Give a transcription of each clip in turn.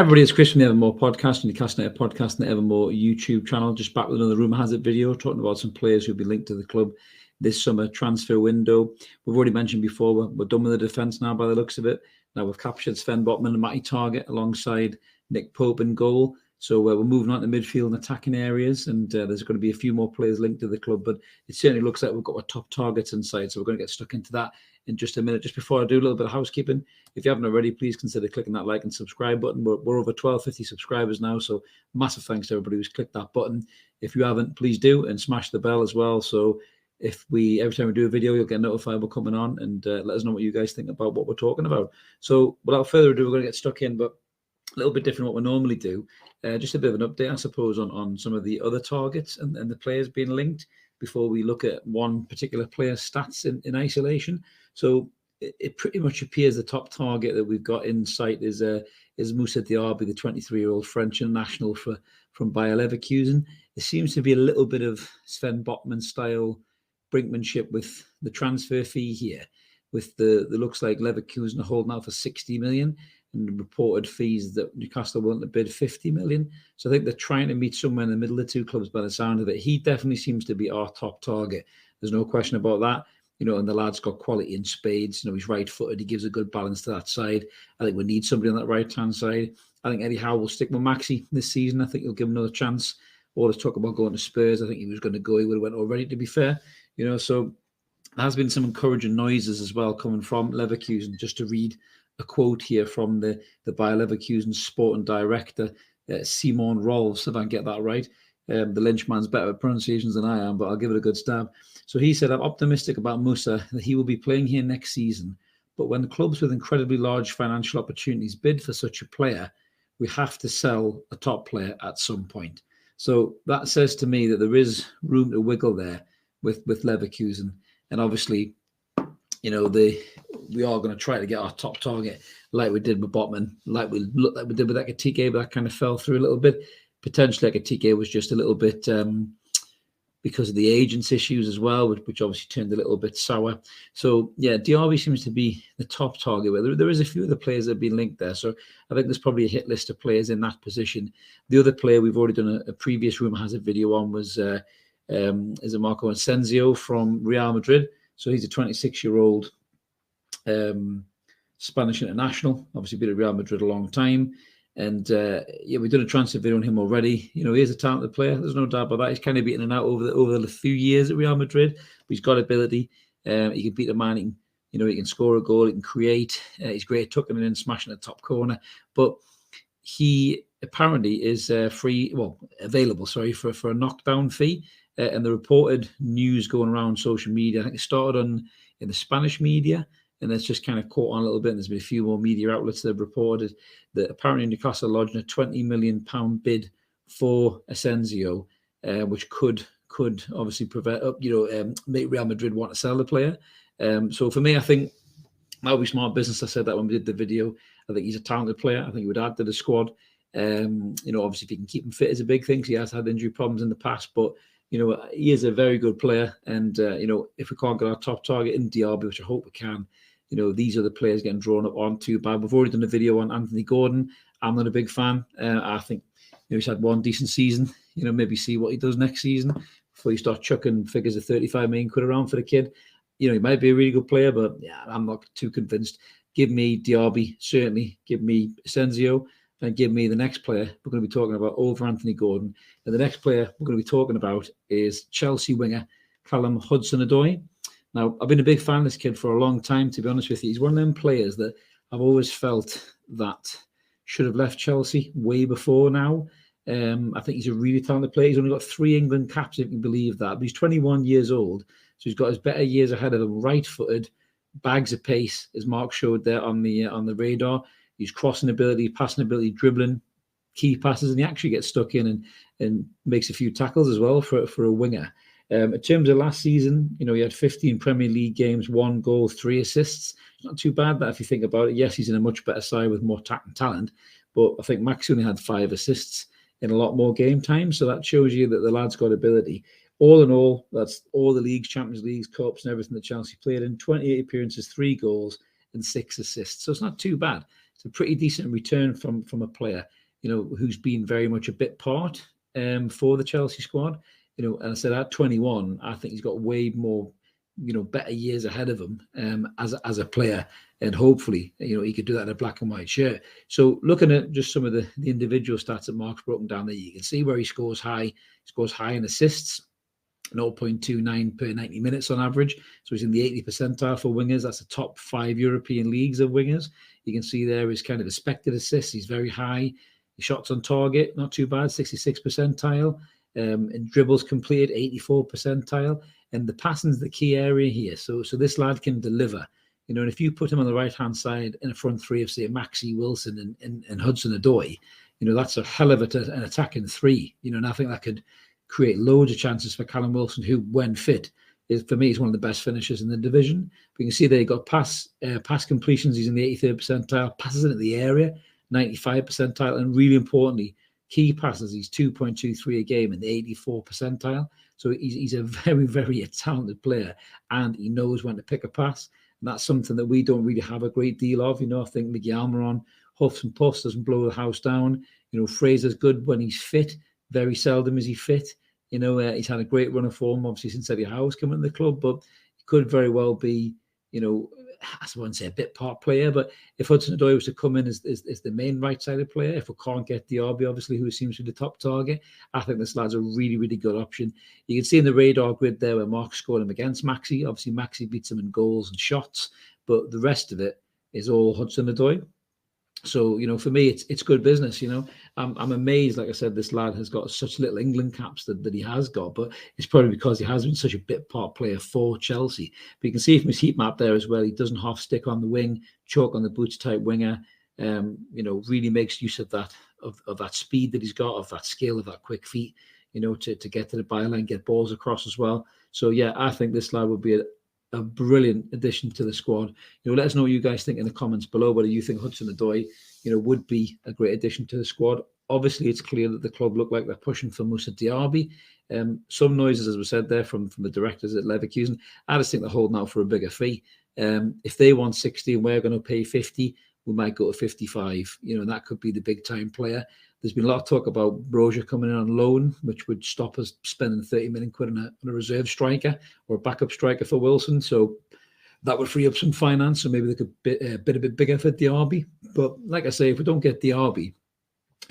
Everybody, it's Chris from the Evermore podcast, Newcastle United podcast, and the Evermore YouTube channel. Just back with another Rumour Has It video, talking about some players who'll be linked to the club this summer transfer window. We've already mentioned before, we're done with the defence now by the looks of it. Now we've captured Sven Botman and Matty Targett alongside Nick Pope in goal. So we're moving on to midfield and attacking areas, and there's going to be a few more players linked to the club, but it certainly looks like we've got our top targets inside, so we're going to get stuck into that in just a minute. Just before I do a little bit of housekeeping, if you haven't already, please consider clicking that like and subscribe button. We're over 1250 subscribers now, so massive thanks to everybody who's clicked that button. If you haven't, please do, and smash the bell as well, so every time we do a video, you'll get notified we're coming on, and let us know what you guys think about what we're talking about. So without further ado, we're going to get stuck in, but a little bit different what we normally do. Just a bit of an update, I suppose, on some of the other targets and the players being linked before we look at one particular player's stats in isolation. So it pretty much appears the top target that we've got in sight is Moussa Diaby, the 23-year-old French international from Bayer Leverkusen. There seems to be a little bit of Sven Botman style brinkmanship with the transfer fee here, with the looks like Leverkusen are holding out for 60 million. And reported fees that Newcastle want to bid 50 million. So I think they're trying to meet somewhere in the middle of the two clubs by the sound of it. He definitely seems to be our top target. There's no question about that. And the lad's got quality in spades. He's right-footed. He gives a good balance to that side. I think we need somebody on that right-hand side. I think Eddie Howe will stick with Maxi this season. I think he'll give him another chance. All this talk about going to Spurs, I think he was going to go. He would have went already, to be fair. So there has been some encouraging noises as well coming from Leverkusen. Just to read a quote here from the Bayer Leverkusen sporting director, Simon Rolfs, if I can get that right. The Lynchman's better at pronunciations than I am, but I'll give it a good stab. So he said, I'm optimistic about Moussa, that he will be playing here next season. But when clubs with incredibly large financial opportunities bid for such a player, we have to sell a top player at some point. So that says to me that there is room to wiggle there with Leverkusen. And obviously, we are going to try to get our top target like we did with Botman, like we did with Ekitike, but that kind of fell through a little bit. Potentially Ekitike was just a little bit because of the agents' issues as well, which obviously turned a little bit sour. So, yeah, Diaby seems to be the top target. But there is a few of the players that have been linked there. So I think there's probably a hit list of players in that position. The other player we've already done a previous Rumour Has It video on was Marco Asensio from Real Madrid. So he's a 26-year-old Spanish international, obviously been at Real Madrid a long time. And we've done a transfer video on him already. He is a talented player. There's no doubt about that. He's kind of been in and out over the few years at Real Madrid, but he's got ability. He can beat a man. He can score a goal. He can create. He's great at tucking it in, smashing the top corner. But he apparently is available for a knockdown fee. And the reported news going around social media, I think it started in the Spanish media, and it's just kind of caught on a little bit. And there's been a few more media outlets that have reported that apparently Newcastle lodged a £20 million bid for Asensio, which could obviously make Real Madrid want to sell the player. So for me, I think that would be smart business. I said that when we did the video. I think he's a talented player. I think he would add to the squad. Obviously, if you can keep him fit is a big thing. He has had injury problems in the past, but he is a very good player. And, if we can't get our top target in Diaby, which I hope we can, these are the players getting drawn up on too bad. We've already done a video on Anthony Gordon. I'm not a big fan. I think he's had one decent season. Maybe see what he does next season before you start chucking figures of 35 million quid around for the kid. He might be a really good player, but yeah, I'm not too convinced. Give me Diaby, certainly. Give me Asensio. And give me the next player we're going to be talking about over Anthony Gordon. And the next player we're going to be talking about is Chelsea winger Callum Hudson-Odoi. Now, I've been a big fan of this kid for a long time, to be honest with you. He's one of them players that I've always felt that should have left Chelsea way before now. I think he's a really talented player. He's only got 3 England caps, if you can believe that. But he's 21 years old, so he's got his better years ahead of him. Right-footed, bags of pace, as Mark showed there on the radar. He's crossing ability, passing ability, dribbling, key passes, and he actually gets stuck in and makes a few tackles as well for a winger. In terms of last season, he had 15 Premier League games, 1 goal, 3 assists. Not too bad, that if you think about it. Yes, he's in a much better side with more talent, but I think Max only had 5 assists in a lot more game time, so that shows you that the lad's got ability. All in all, that's all the leagues, Champions Leagues, Cups, and everything that Chelsea played in. 28 appearances, 3 goals, and 6 assists. So it's not too bad. it's a pretty decent return from a player, who's been very much a bit part for the Chelsea squad. And I said at 21, I think he's got way more, better years ahead of him as a player, and hopefully, he could do that in a black and white shirt. So looking at just some of the individual stats that Mark's broken down there, you can see where he scores high. He scores high in assists, 0.29 per 90 minutes on average. So he's in the 80th percentile for wingers. That's the top 5 European leagues of wingers. You can see there his kind of expected assists. He's very high. His shots on target, not too bad, 66th percentile. And dribbles completed, 84th percentile. And the passing's the key area here. So this lad can deliver. And if you put him on the right-hand side in a front three of, say, Maxi, Wilson, and Hudson-Odoi, that's a hell of an attacking three. And I think that could create loads of chances for Callum Wilson, who, when fit, for me, is one of the best finishers in the division. But you can see there he got pass completions. He's in the 83rd percentile. Passes into the area, 95th percentile. And really importantly, key passes, he's 2.23 a game in the 84th percentile. So he's a very, very talented player, and he knows when to pick a pass. And that's something that we don't really have a great deal of. I think Miguel Almiron huffs and puffs, doesn't blow the house down. Fraser's good when he's fit. Very seldom is he fit. He's had a great run of form, obviously, since Eddie Howe's come into the club, but he could very well be, I wouldn't say a bit part player, but if Hudson-Odoi was to come in as the main right-sided player, if we can't get Diaby, obviously, who seems to be the top target, I think this lad's a really, really good option. You can see in the radar grid there where Mark scored him against Maxi. Obviously, Maxi beats him in goals and shots, but the rest of it is all Hudson-Odoi. So, for me, it's good business. I'm amazed, like I said, this lad has got such little England caps that he has got, but it's probably because he has been such a bit part player for Chelsea. But you can see from his heat map there as well, he doesn't half stick on the wing, choke on the boots type winger. Really makes use of that speed that he's got, of that skill, of that quick feet, to get to the byline, get balls across as well. So yeah, I think this lad would be a brilliant addition to the squad. Let us know what you guys think in the comments below, whether you think Hudson-Odoi, would be a great addition to the squad. Obviously, it's clear that the club look like they're pushing for Moussa Diaby. Some noises, as we said there, from the directors at Leverkusen. I just think they're holding out for a bigger fee. If they want 60 and we're going to pay 50, we might go to 55. And that could be the big time player. There's been a lot of talk about Brozier coming in on loan, which would stop us spending 30 million quid on a reserve striker or a backup striker for Wilson. So that would free up some finance. So maybe they could bid a bit bigger for Diaby. But like I say, if we don't get Diaby,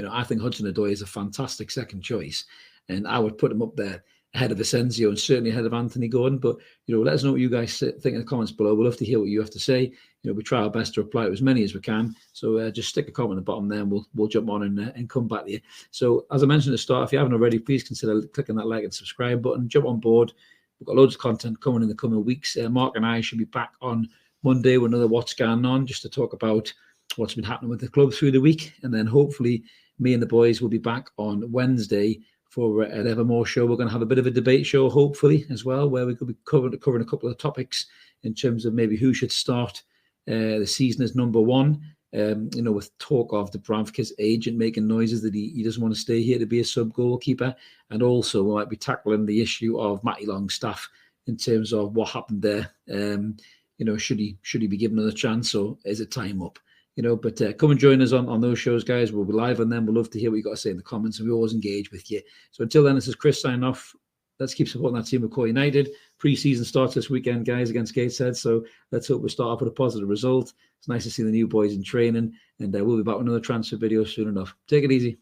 I think Hudson-Odoi is a fantastic second choice. And I would put him up there ahead of Asensio and certainly ahead of Anthony Gordon. But, let us know what you guys think in the comments below. We'd love to hear what you have to say. We try our best to reply to as many as we can. So just stick a comment at the bottom there and we'll jump on and come back to you. So as I mentioned at the start, if you haven't already, please consider clicking that like and subscribe button. Jump on board. We've got loads of content coming in the coming weeks. Mark and I should be back on Monday with another What's Going On, just to talk about what's been happening with the club through the week. And then hopefully me and the boys will be back on Wednesday for an Evermore show. We're going to have a bit of a debate show, hopefully, as well, where we could be covering a couple of topics in terms of maybe who should start the season as number one. With talk of the Bramford's agent making noises that he doesn't want to stay here to be a sub goalkeeper. And also we might be tackling the issue of Matty Longstaff in terms of what happened there. Should he be given another chance, or is it time up? But come and join us on those shows, guys. We'll be live on them. We'd love to hear what you got to say in the comments, and we always engage with you. So until then, this is Chris signing off. Let's keep supporting that team of Core United. Pre-season starts this weekend, guys, against Gateshead. So let's hope we start off with a positive result. It's nice to see the new boys in training, and we'll be back with another transfer video soon enough. Take it easy.